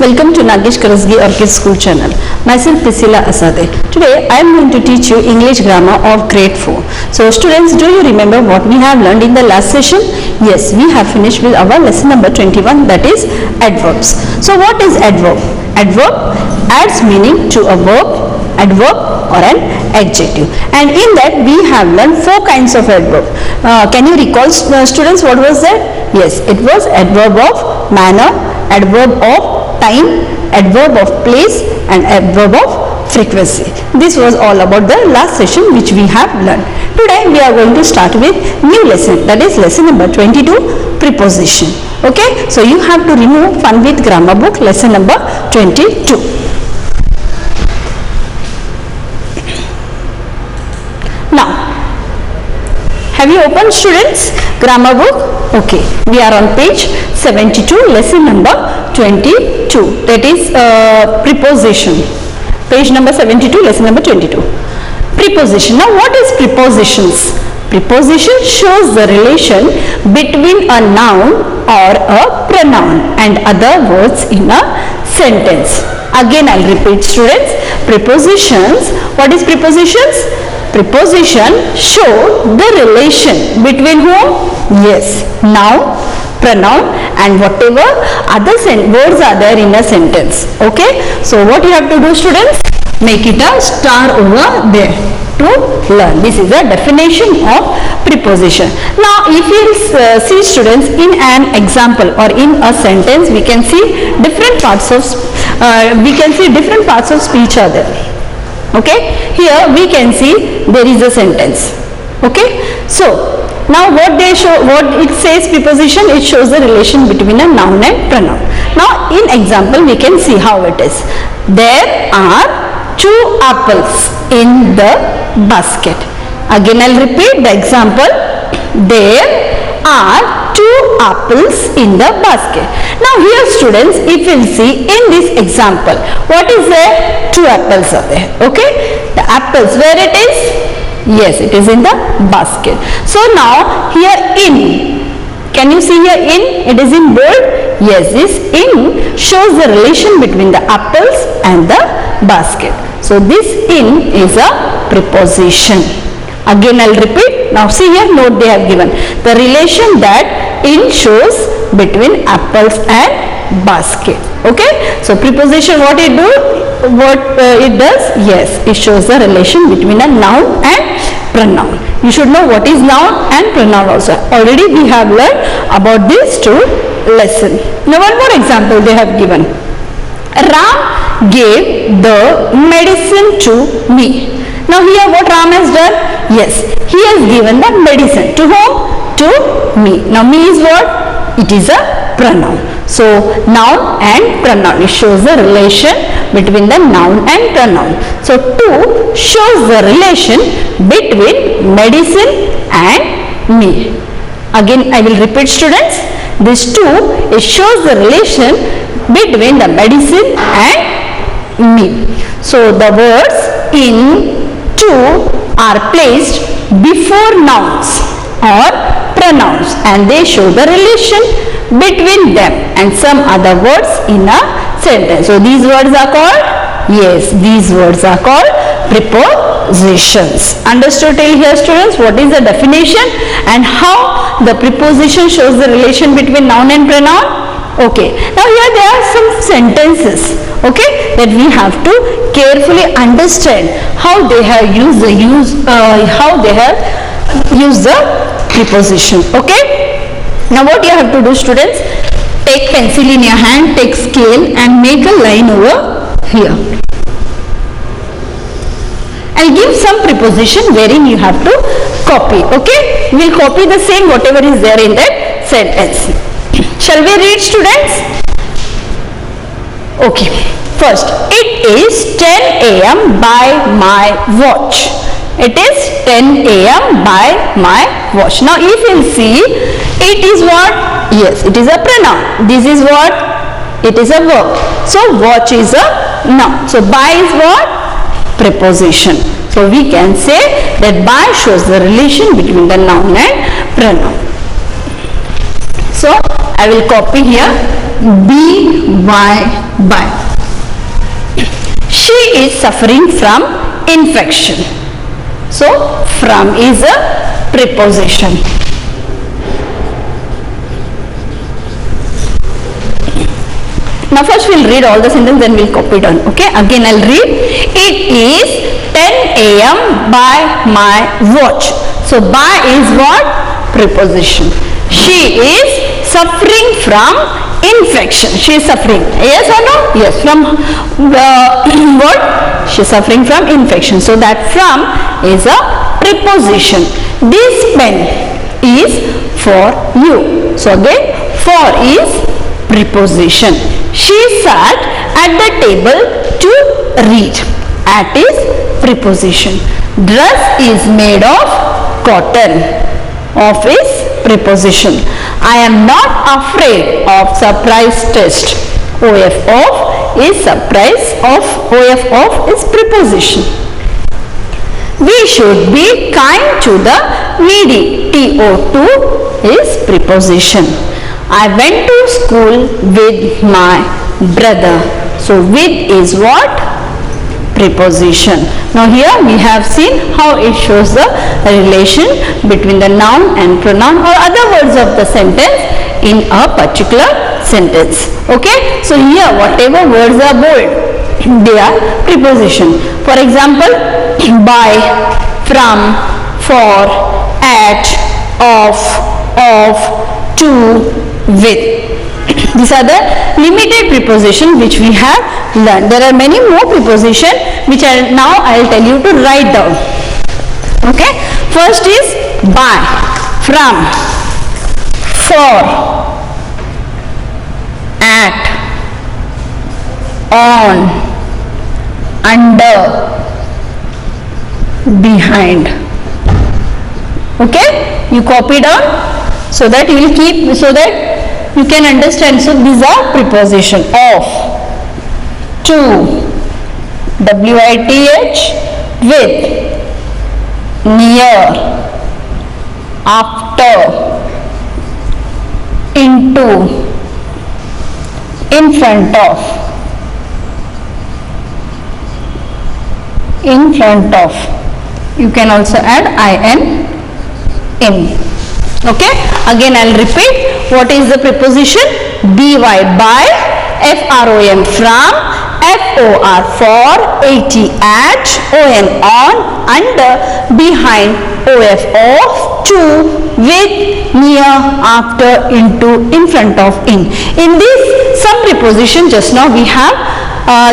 Welcome to Nagesh Karasgi Orchid School channel. Myself Priscilla Asade. Today I am going to teach you English grammar of grade 4. So students, do you remember what we have learned in the last session? Yes, we have finished with our lesson number 21, that is adverbs. So what is adverb? Adverb adds meaning to a verb, adverb or an adjective, and in that we have learned 4 kinds of adverb. Can you recall students what was that? Yes, it was adverb of manner, adverb of time, adverb of place and adverb of frequency. This was all about the last session which we have learned. Today we are going to start with new lesson, that is lesson number 22, preposition. Okay, so you have to remove Fun with Grammar book lesson number 22. Now, have you opened students grammar book? Okay, we are on page 72, lesson number 22, that is preposition. Page number 72, lesson number 22. Preposition. Now what is prepositions? Preposition shows the relation between a noun or a pronoun and other words in a sentence. Again I'll repeat students. Prepositions. What is prepositions? Preposition show the relation between whom? Yes, noun, pronoun and whatever other words are there in a sentence. Okay, so what you have to do students? Make it a star over there to learn. This is a definition of preposition. Now if you see students in an example or in a sentence, we can see different parts of speech are there. Okay, here we can see there is a sentence. Okay, so now what it says preposition, it shows the relation between a noun and pronoun. Now in example we can see how it is. There are 2 apples in the basket. Again I'll repeat the example. There are 2 apples in the basket. Now here students, if you'll see in this example, what is there? 2 apples are there. Okay, the apples, where it is? Yes, it is in the basket. So now here in, can you see here in? It is in bold. Yes, this in shows the relation between the apples and the basket. So this in is a preposition. Again I'll repeat. Now see here, note they have given the relation that in shows between apples and basket. Okay, so preposition, what it do? It does? Yes, it shows the relation between a noun and pronoun. You should know what is noun and pronoun also. Already we have learned about these 2 lessons. Now one more example they have given. Ram gave the medicine to me. Now here what Ram has done? Yes, he has given the medicine. To whom? To me. Now me is what? It is a pronoun. So noun and pronoun, it shows the relation between the noun and pronoun. So to shows the relation between medicine and me. Again I will repeat students. This 2, it shows the relation between the medicine and me. So the words in to are placed before nouns or pronouns and they show the relation between them and some other words in a sentence. So these words are called, yes, these words are called prepositions. Understood till here students? What is the definition and how the preposition shows the relation between noun and pronoun? Okay, now here there are some sentences, okay, that we have to carefully understand how they have used the preposition. Okay, now what you have to do students? Take pencil in your hand, take scale and make a line over here. I'll give some preposition wherein you have to copy. Okay, we'll copy the same whatever is there in that sentence. Shall we read students? Okay, first, it is 10 a.m. by my watch. It is 10 a.m. by my watch. Now if you see, it is what? Yes, it is a pronoun. This is what? It is a verb. So watch is a noun. So by is what? Preposition. So we can say that by shows the relation between the noun and pronoun. So I will copy here B by by. She is suffering from infection. So from is a preposition. Now first we'll read all the sentence, then we'll copy down. Okay, again I'll read. It is 10 a.m. by my watch. So by is what? Preposition. She is suffering from infection. She is suffering. Yes or no? Yes. From what? She is suffering from infection. So that from is a preposition. This pen is for you. So again, for is preposition. She sat at the table to read. At is preposition. Dress is made of cotton. Of is preposition. I am not afraid of surprise test. OF of is surprise. OF of is preposition. We should be kind to the needy. TO2 is preposition. I went to school with my brother. So with is what? Preposition. Now here we have seen how it shows the relation between the noun and pronoun or other words of the sentence in a particular sentence. Okay. So here whatever words are bold, they are preposition. For example, by, from, for, at, of, to, with. These are the limited preposition which we have learned. There are many more preposition which I will tell you to write down. Okay. First is by, from, for, at, on, under, behind. Okay. You copy down so that you will keep, so that you can understand. So these are preposition. Of, to, WITH, with, near, after, into, in front of, in front of. You can also add in. Okay. Again I'll repeat. What is the preposition? by, from, for, at, on, under, behind, of, to, with, near, after, into, in front of, in. In this some preposition just now we have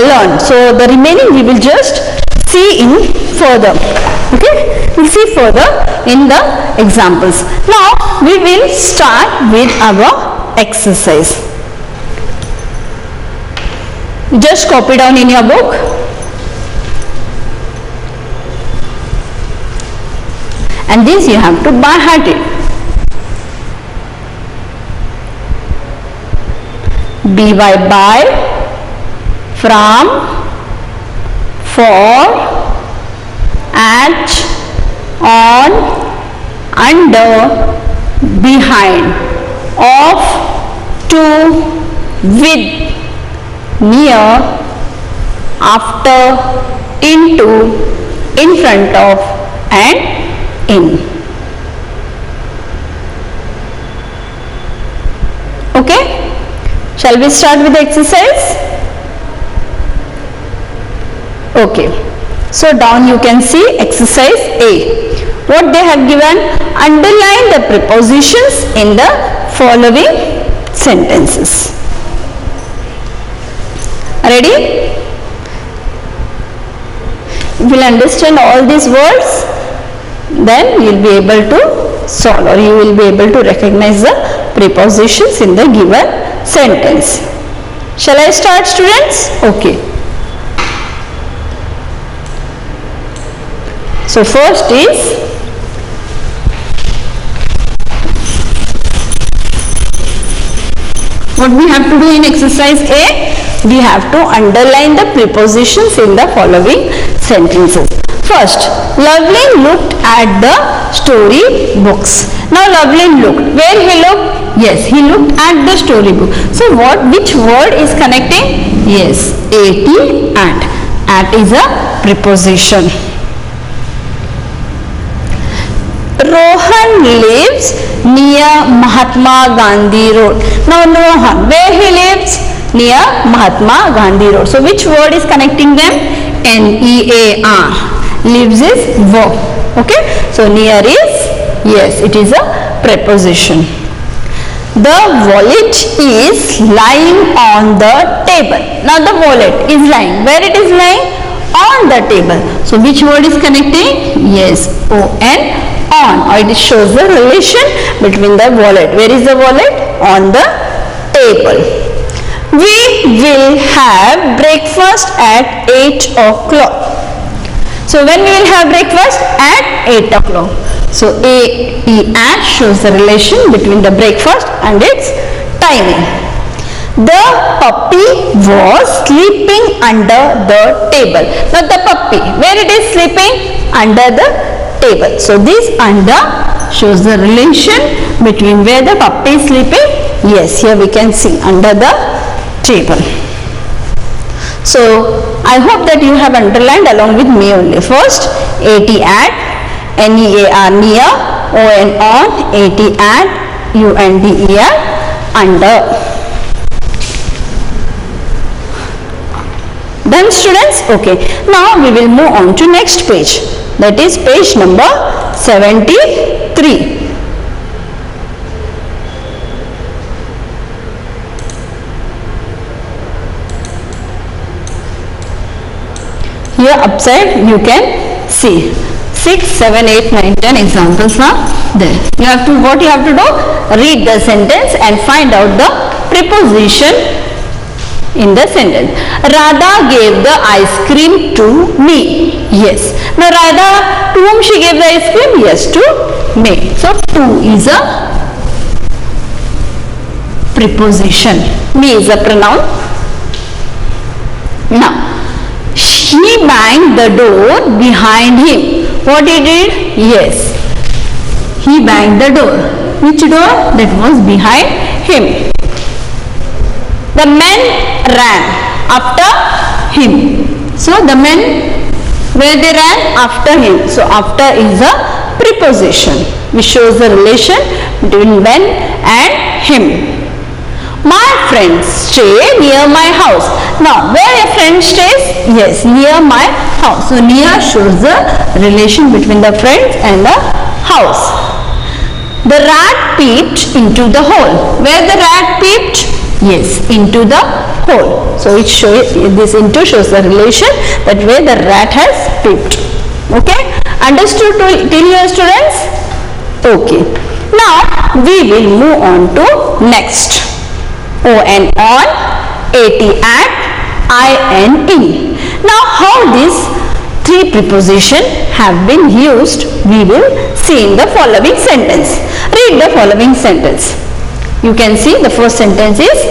learned. So the remaining we will just see in further. Okay, we'll see further in the examples. Now we will start with our exercise. Just copy down in your book. And this you have to by heart it. by, from, for, at, on, under, behind, of, to, with, near, after, into, in front of, and in. Okay? Shall we start with the exercise? Okay. So down you can see exercise A. What they have given? Underline the prepositions in the following sentences. Ready? If you will understand all these words, then you will be able to solve, or you will be able to recognize the prepositions in the given sentence. Shall I start, students? Okay. So first is what we have to do in exercise A? We have to underline the prepositions in the following sentences. First, Loveling looked at the story books. Now Loveling looked. Where he looked? Yes, he looked at the storybook. So which word is connecting? Yes, at and. At is a preposition. Rohan lives near Mahatma Gandhi Road. Now Rohan, where he lives? Near Mahatma Gandhi Road. So which word is connecting them? Near. Lives is verb. Okay. So near is, yes, it is a preposition. The wallet is lying on the table. Now the wallet is lying. Where it is lying? On the table. So which word is connecting? Yes, on, or it shows the relation between the wallet. Where is the wallet? On the table. We will have breakfast at 8 o'clock. So when we will have breakfast? At 8 o'clock. So at shows the relation between the breakfast and its timing. The puppy was sleeping under the table. Now the puppy, where it is sleeping? Under the table. So this under shows the relation between where the puppy is sleeping. Yes, here we can see under the table. So I hope that you have underlined along with me only. First, at, near, near, on, at, under, under. Done, students? Okay. Now we will move on to next page. That is page number 73. Here upside you can see 6, 7, 8, 9, 10 examples are there. You have to, what you have to do? Read the sentence and find out the preposition in the sentence. Radha gave the ice cream to me. Yes. Now Radha, to whom she gave the ice cream? Yes, to me. So to is a preposition. Me is a pronoun. Now, he banged the door behind him. What he did? Yes. He banged the door. Which door? That was behind him. The men ran after him. So the men, where they ran? After him. So after is a preposition which shows the relation between men and him. My friends stay near my house. Now where a friend stays? Yes, near my house. So near shows the relation between the friends and the house. The rat peeped into the hole. Where the rat peeped? Yes, into the hole. So it shows, this into shows the relation that where the rat has peeped. Okay, understood till here, students? Okay. Now we will move on to next. On, at, in. Now how these three prepositions have been used, we will see in the following sentence. Read the following sentence. You can see the first sentence is,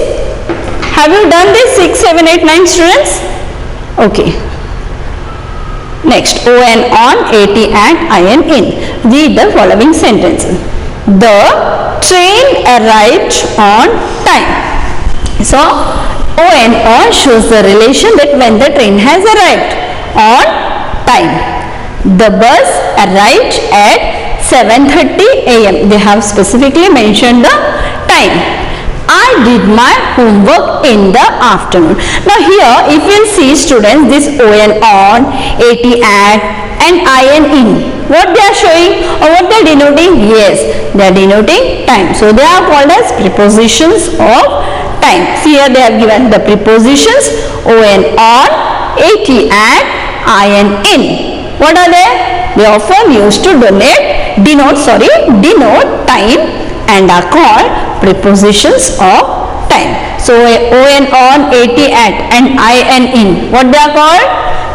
have you done this 6, 7, 8, 9 students? Okay. Next, on, at, in. Read the following sentence. The train arrived on time. So, on shows the relation that when the train has arrived on time. The bus arrived at 7:30 a.m. They have specifically mentioned the time. I did my homework in the afternoon. Now here if you see students, this on, at, and in. What they are showing or what they are denoting? Yes, they are denoting time. So they are called as prepositions of time. See here they have given the prepositions on, at, in. What are they? They are often used to denote time and are called prepositions of time. So on, at, and in. What they are called?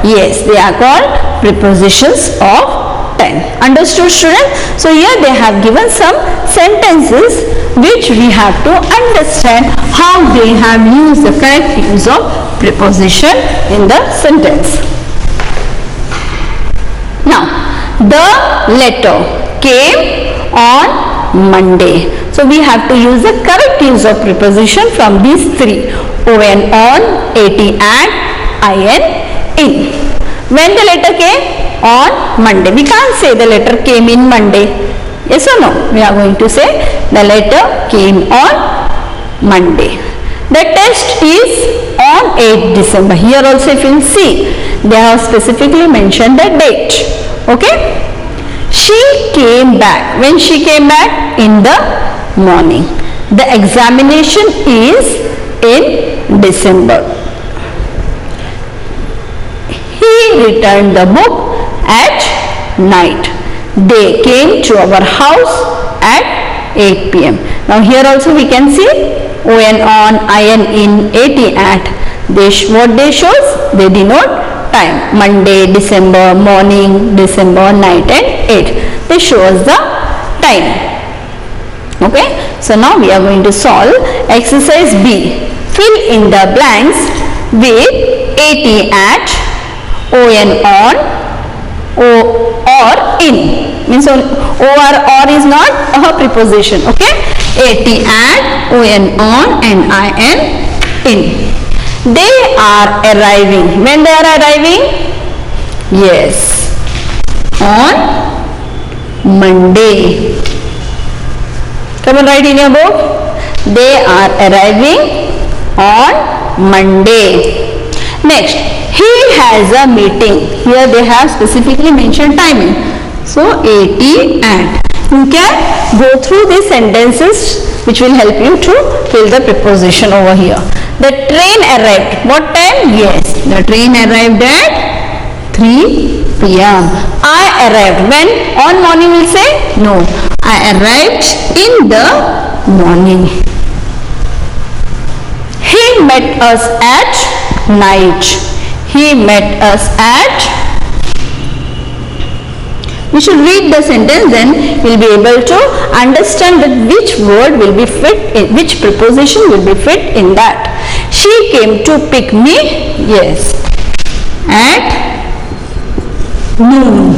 Yes, they are called prepositions of time. Understood, students? So here they have given some sentences which we have to understand how they have used the correct use of preposition in the sentence. Now, the letter came on Monday. So we have to use the correct use of preposition from these three: on, at, at, in, in. When the letter came on Monday, we can't say the letter came in Monday. Yes or no? We are going to say the letter came on Monday. The test is on 8th December. Here also if you will see, they have specifically mentioned the date. Okay? She came back. When she came back? In the morning. The examination is in December. He returned the book at night. They came to our house at 8 p.m. Now here also we can see on, in, at, at. What they shows? They denote time. Monday, December, morning, December, night, and 8. They show us the time. Okay. So now we are going to solve exercise B. Fill in the blanks with at, at, on, or in. Means or is not a preposition. Okay. At, at, on, and in. They are arriving. When they are arriving? Yes, on Monday. Come on, write in your book. They are arriving on Monday. Next, he has a meeting. Here they have specifically mentioned timing. So, at, and. You can go through these sentences which will help you to fill the preposition over here. The train arrived. What time? Yes, the train arrived at 3 p.m. I arrived. When? On morning we'll say? No. I arrived in the morning. He met us at night. He met us at. We should read the sentence, then we'll be able to understand that which word will be fit in, which preposition will be fit in that. She came to pick me, yes, at noon.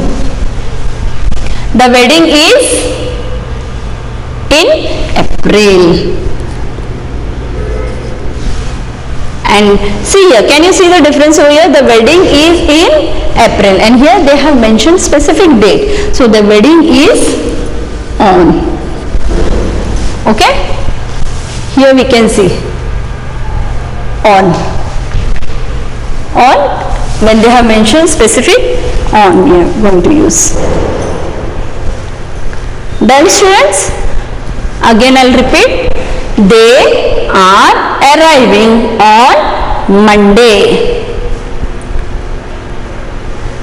The wedding is in April. And see here, can you see the difference over here? The wedding is in April, and here they have mentioned specific date. So the wedding is on. Okay? Here we can see on. On, when they have mentioned specific, on we are going to use. Done, students? Again I'll repeat. They are arriving on Monday.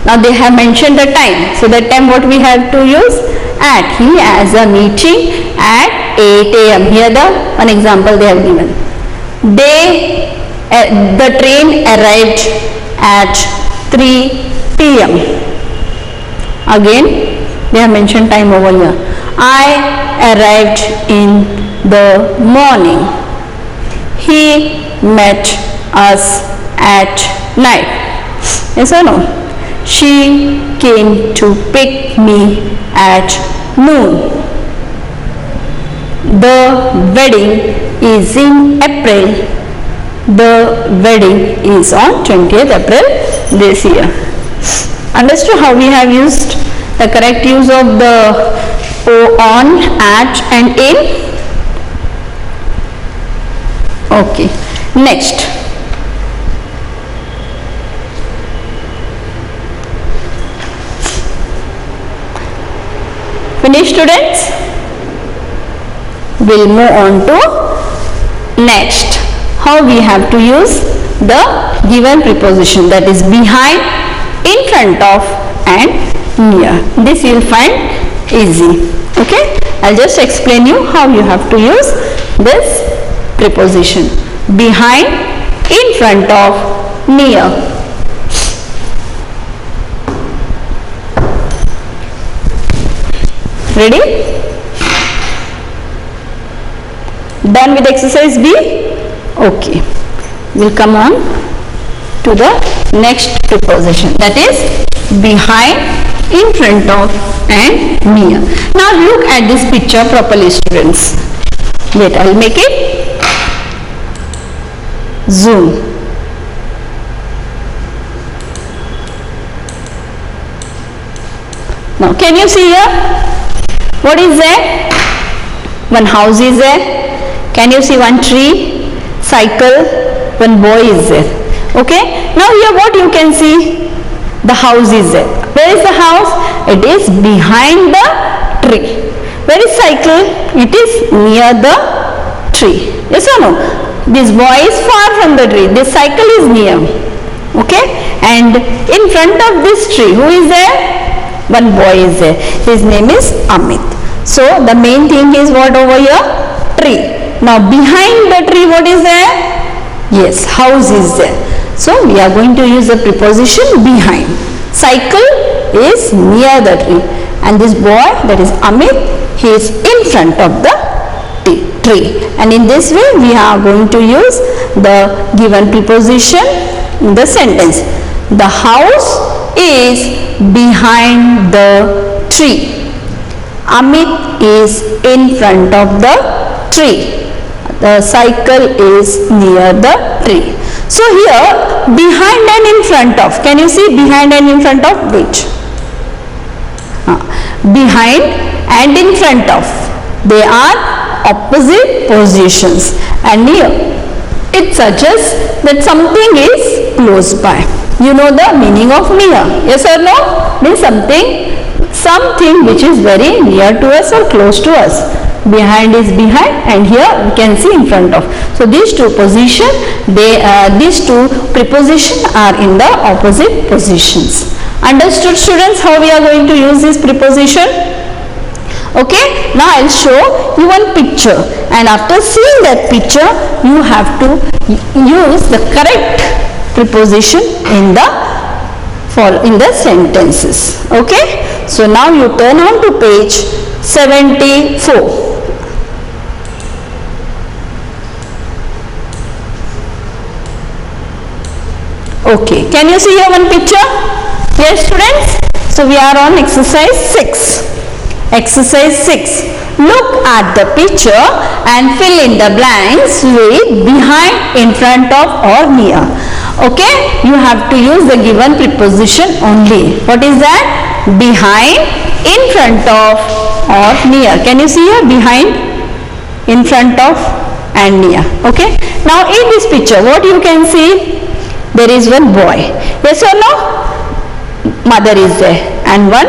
Now they have mentioned the time. So that time what we have to use? At. He has a meeting at 8 a.m. Here an example they have given. The train arrived at 3 p.m. Again they have mentioned time over here. I arrived in the morning. He met us at night. Yes or no? She came to pick me at noon. The wedding is in April. The wedding is on 20th April this year. Understood how we have used the correct use of the on, at, and in? Okay. Next. Finish, students? We'll move on to next. How we have to use the given preposition, that is behind, in front of, and near. This you will find easy. Okay? I'll just explain you how you have to use this preposition. Behind, in front of, near. Ready? Done with exercise B? Okay. We'll come on to the next preposition, that is behind, in front of and near. Now look at this picture properly, students. Wait, I'll make it zoom. Now can you see here? What is there? One house is there. Can you see one tree? Cycle. One boy is there. Okay. Now here what you can see? The house is there. Where is the house? It is behind the tree. Where is cycle? It is near the tree. Yes or no? This boy is far from the tree. This cycle is near. Okay. And in front of this tree, who is there? One boy is there. His name is Amit. So the main thing is what over here? Tree. Now behind the tree what is there? Yes, house is there. So we are going to use the preposition behind. Cycle is near the tree. And this boy, that is Amit, he is in front of the tree. And in this way we are going to use the given preposition in the sentence. The house is behind the tree. Amit is in front of the tree. The cycle is near the tree. So here behind and in front of. Can you see behind and in front of which? Behind and in front of. They are opposite positions. And here it suggests that something is close by. You know the meaning of near. Yes or no? Means something which is very near to us or close to us. Behind is behind and here we can see in front of. So these two positions, these two prepositions are in the opposite positions. Understood, students, how we are going to use this preposition? Okay, now I'll show you one picture, and after seeing that picture you have to use the correct preposition in the sentences. Okay, so now you turn on to page 74. Okay, can you see here one picture? Yes, students? So we are on exercise 6. Exercise 6. Look at the picture and fill in the blanks with behind, in front of or near. Okay, you have to use the given preposition only. What is that? Behind, in front of or near. Can you see here? Behind, in front of and near. Okay, now in this picture what you can see? There is one boy. Yes or no? Mother is there and one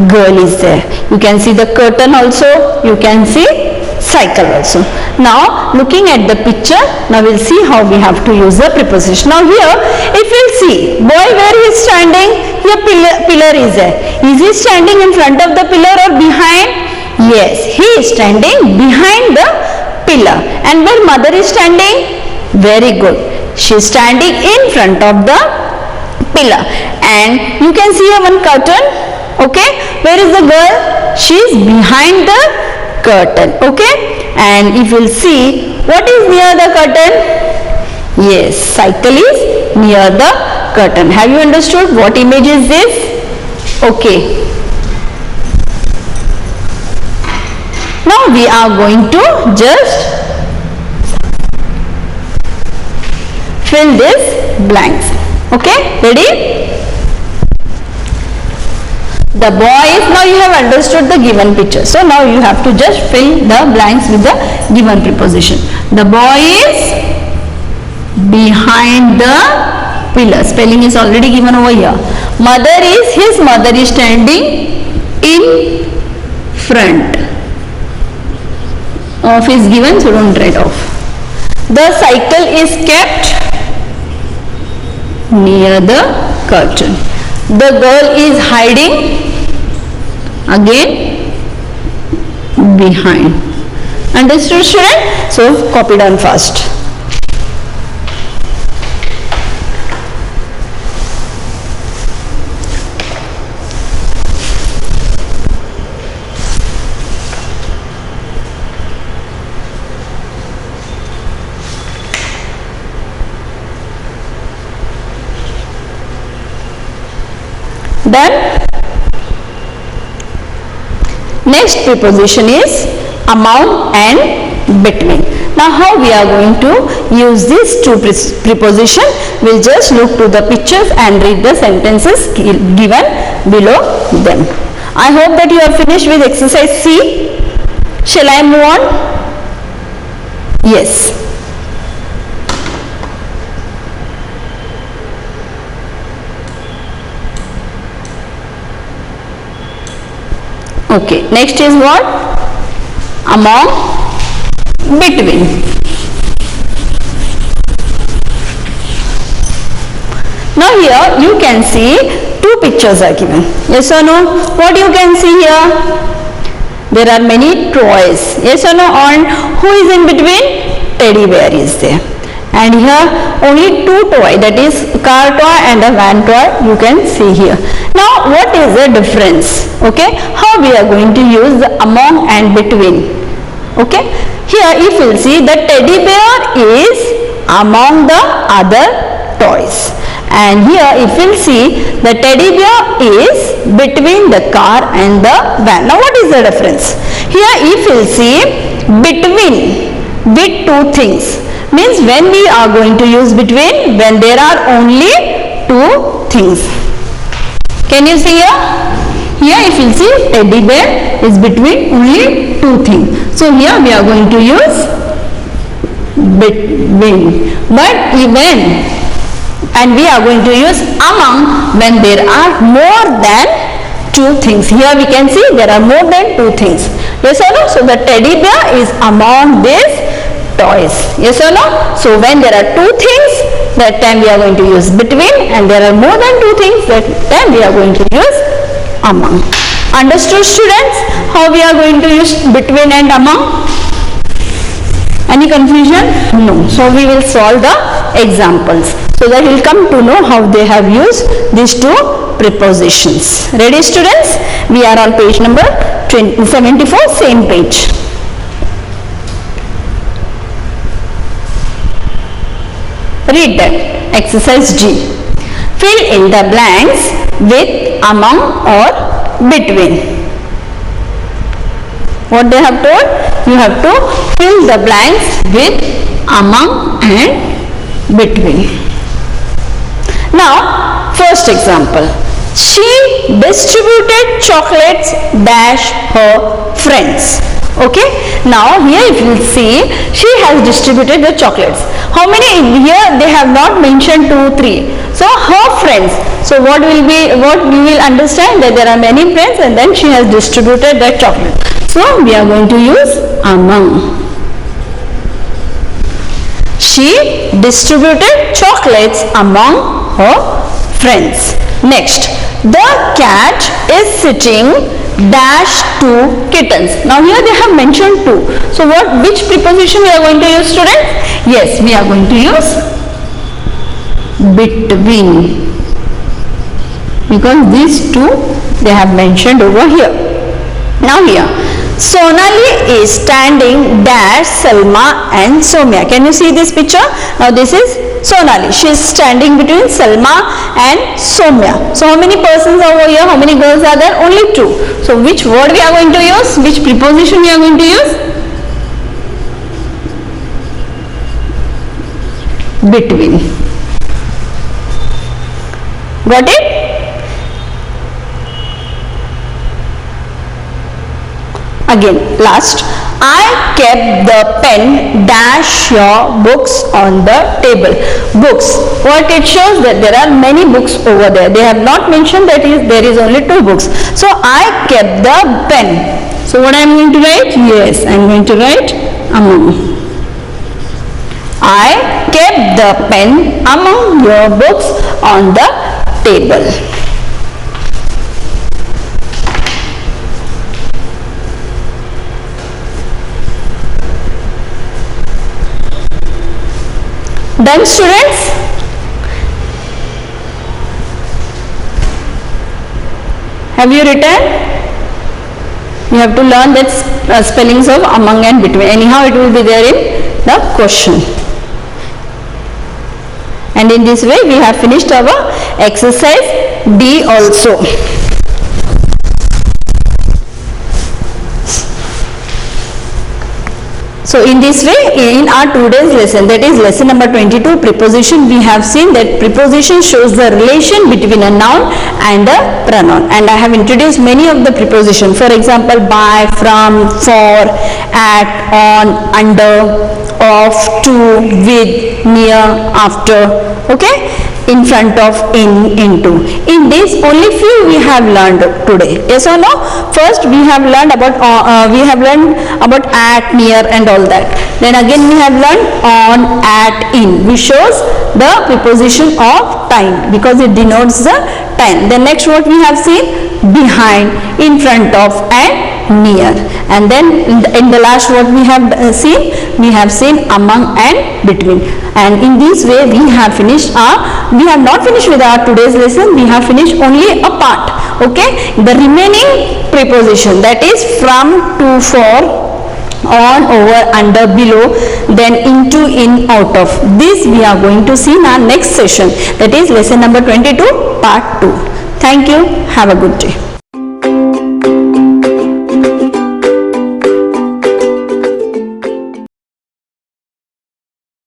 girl is there. You can see the curtain also. You can see cycle also. Now looking at the picture, now we'll see how we have to use the preposition. Now here if we'll see, boy where he is standing? Here pillar is there. Is he standing in front of the pillar or behind? Yes, he is standing behind the pillar. And where mother is standing? Very good. She is standing in front of the pillar. And you can see here one curtain. Okay, where is the girl? She is behind the curtain. Okay, and if you will see, what is near the curtain? Yes, cycle is near the curtain. Have you understood what image is this? Okay, now we are going to just fill this blanks. Okay, ready? The boy is, now you have understood the given picture. So now you have to just fill the blanks with the given preposition. The boy is behind the pillar. Spelling is already given over here. His mother is standing in front of is given, so don't write off. The cycle is kept near the curtain. The girl is hiding again behind. Understood, student? So copy down fast. Done? Next preposition is among and between. Now how we are going to use these two preposition? We'll just look to the pictures and read the sentences given below them. I hope that you are finished with exercise C. Shall I move on? Yes. Okay, next is what? Among, between. Now here you can see two pictures are given. Yes or no? What you can see here? There are many toys. Yes or no? And who is in between? Teddy bear is there. And here only two toy, that is car toy and a van toy you can see here. Now what is the difference? Okay, how we are going to use the among and between? Okay, here if you will see, the teddy bear is among the other toys, and here if you will see, the teddy bear is between the car and the van. Now what is the difference? Here if you will see, between with two things, means when we are going to use between, when there are only two things. Can you see here? Here if you see, teddy bear is between only two things. So here we are going to use between. But even, and we are going to use among when there are more than two things. Here we can see there are more than two things. Yes or no? So the teddy bear is among these toys. Yes or no? So when there are two things, that time we are going to use between, and there are more than two things, that time we are going to use among. Understood, students, how we are going to use between and among? Any confusion? No. So we will solve the examples, so that you will come to know how they have used these two prepositions. Ready, students? We are on page number 74, same page. Read that. Exercise G. Fill in the blanks with among or between. What they have told? You have to fill the blanks with among and between. Now, first example. She distributed chocolates dash her friends. Okay, now here if you see, she has distributed the chocolates. How many? Here they have not mentioned 2, 3. So her friends. So what will be, what we will understand, that there are many friends and then she has distributed the chocolate. So we are going to use among. She distributed chocolates among her friends. Next, the cat is sitting dash two kittens. Now here they have mentioned two. So which preposition we are going to use, students? Yes, we are going to use between, because these two they have mentioned over here. Now here, Sonali is standing dash Salma and Soumya. Can you see this picture? Now this is Sonali. She is standing between Salma and Soumya. So how many persons are over here? How many girls are there? Only two. So which word we are going to use? Which preposition we are going to use? Between. Got it? Again, last. I kept the pen dash your books on the table. Books. What it shows, that there are many books over there. They have not mentioned that there is only two books. So I kept the pen. So what I am going to write? Yes, I am going to write among. I kept the pen among your books on the table. Done, students? Have you written? You have to learn that spellings of among and between. Anyhow, it will be there in the question. And in this way, we have finished our exercise D also. So in this way, in our today's lesson, that is lesson number 22, preposition, we have seen that preposition shows the relation between a noun and a pronoun, and I have introduced many of the preposition. For example, by, from, for, at, on, under, of, to, with, near, after, okay, in front of, in, into. In this, only few we have learned today. Yes or no? First we have learned about at, near and all that. Then again we have learned on, at, in, which shows the preposition of time because it denotes the time. Then next what we have seen? Behind, in front of and near. And then in the last what we have seen? We have seen among and between. And in this way we have not finished with our today's lesson. We have finished only a part. Okay, the remaining preposition, that is from, to, for, on, over, under, below, then into, in, out of, this we are going to see in our next session, that is lesson number 22 part 2. Thank you. Have a good day.